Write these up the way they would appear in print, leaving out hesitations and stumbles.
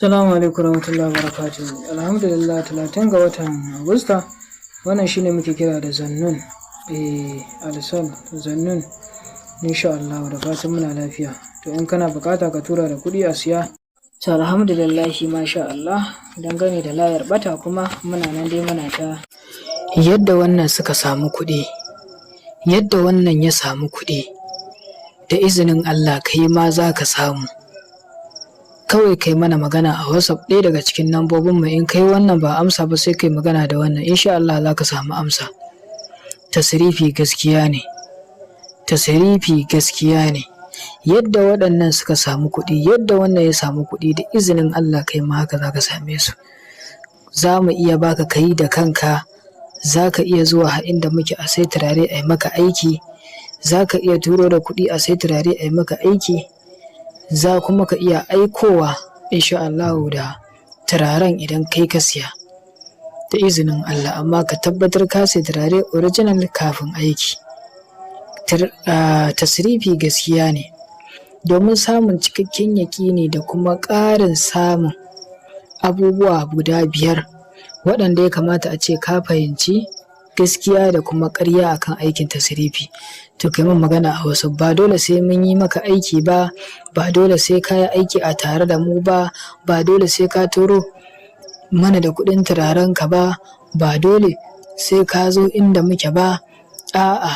Assalamu alaikum warahmatullahi wabarakatuh. Alhamdulillah 30 ga watan Agusta wannan shine muke kira da Zannun. Alsal Zannun insha Allah da fatan muna lafiya. To in kana bukata ka tura da kuɗi a siya. To alhamdulillah masha Allah dangane da layar bata kuma muna nan dai muna ta yadda wannan suka samu kuɗi. Yadda wannan ya samu kuɗi da izinin Allah kai ma za ka samu. Kawai kai mana magana a WhatsApp ɗaya daga cikin lambobinmu in kai wannan ba amsa ba sai kai magana da wannan insha Allah za ka samu amsa. Tasrifi gaskiya ne. Tasrifi gaskiya ne. Yadda waɗannan suka samu kuɗi, yadda wannan ya samu kuɗi da izinin Allah kai ma haka za ka same su. Za mu iya baka kai da kanka, za ka iya zuwa inda muke a sai turare a yi maka aiki, za ka iya turo da kuɗi a sai turare a yi maka aiki. Za kuma ka iya aikowa insha Allahu da turaren idan kai ka siya da izinin Allah, amma ka tabbatar ka sai turare original kafin aiki. Tasrifi gaskiya ne domin samun cikakken yaƙini da kuma ƙarin samun abubuwa guda 5 waɗanda ya kamata a ce ka fahimci gaskiya da kuma ƙarya akan aikin tasrifi. To kai min magana a wasu, ba dole sai mun yi maka aiki ba, ba dole sai ka yi aiki a tare da mu ba, ba dole sai ka turo mana da kuɗin turarenka ba, ba dole sai ka zo inda muke ba. A'a,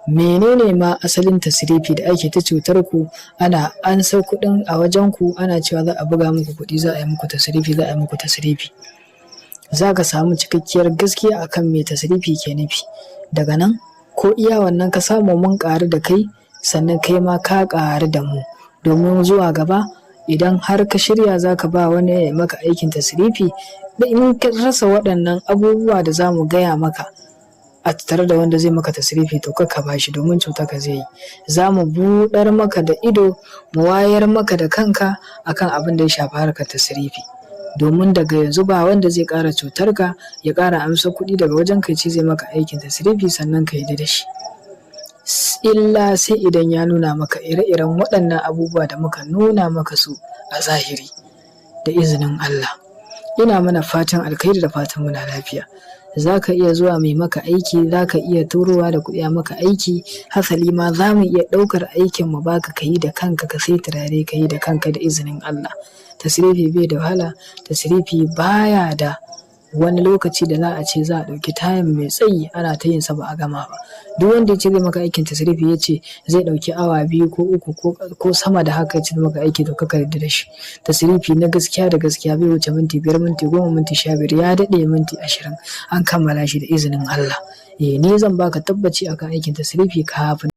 menene ma asalin tasrifi da ake ta cutar ku, ana ansa kuɗin a wajen ku, ana cewa za a buga muku kuɗi, za a yi muku tasrifi, za a yi muku tasrifi. Za ka samu cikakkiyar gaskiya akan me tasrifi ke nufi. Daga nan ko iya wannan ka samu mun ƙaru da kai, sannan kai ma ka ƙaru da mu, domin zuwa gaba idan har ka shirya za ka ba wani ya maka aikin tasrifi, da in ka rasa waɗannan abubuwa da za mu gaya maka a tare da wanda zai maka tasrifi, to ka ba shi domin cuta ka zai yi. Za mu buɗar maka da ido, mu wayar maka da kanka akan abin da ya shafi harkar tasrifi. Domin daga yanzu ba wanda zai ƙara cutar ka ya ƙara amsa kuɗi daga wajen kai ce zai maka aikin tasrifi sannan ka yi da shi. Illa sai idan ya nuna maka ire-iren waɗannan abubuwa da muka nuna maka su a zahiri da izinin Allah. Ina mana fatan alkhairi da fatan muna lafiya. Za ka iya zuwa mai maka aiki, za ka iya turowa da kuɗi a maka aiki, hasali ma za mu iya ɗaukar aikin mu baka ka yi da kanka, ka sai turare ka yi da kanka da izinin Allah. Tasrifi bai da wahala, tasrifi baya da wani lokaci da za a ce za a ɗauki time mai tsayi ana ta yin sa ba a gama ba. Duk wanda ya ce zai maka aikin tasrifi ya ce zai ɗauki awa 2 ko 3 ko sama da haka ya ce maka aiki, to ka yarda da shi. Tasrifi na gaskiya da gaskiya bai wuce minti 5, minti 10, minti 15, ya daɗe minti 20 an kammala shi da izinin Allah. Ni zan baka tabbaci akan aikin tasrifi kafin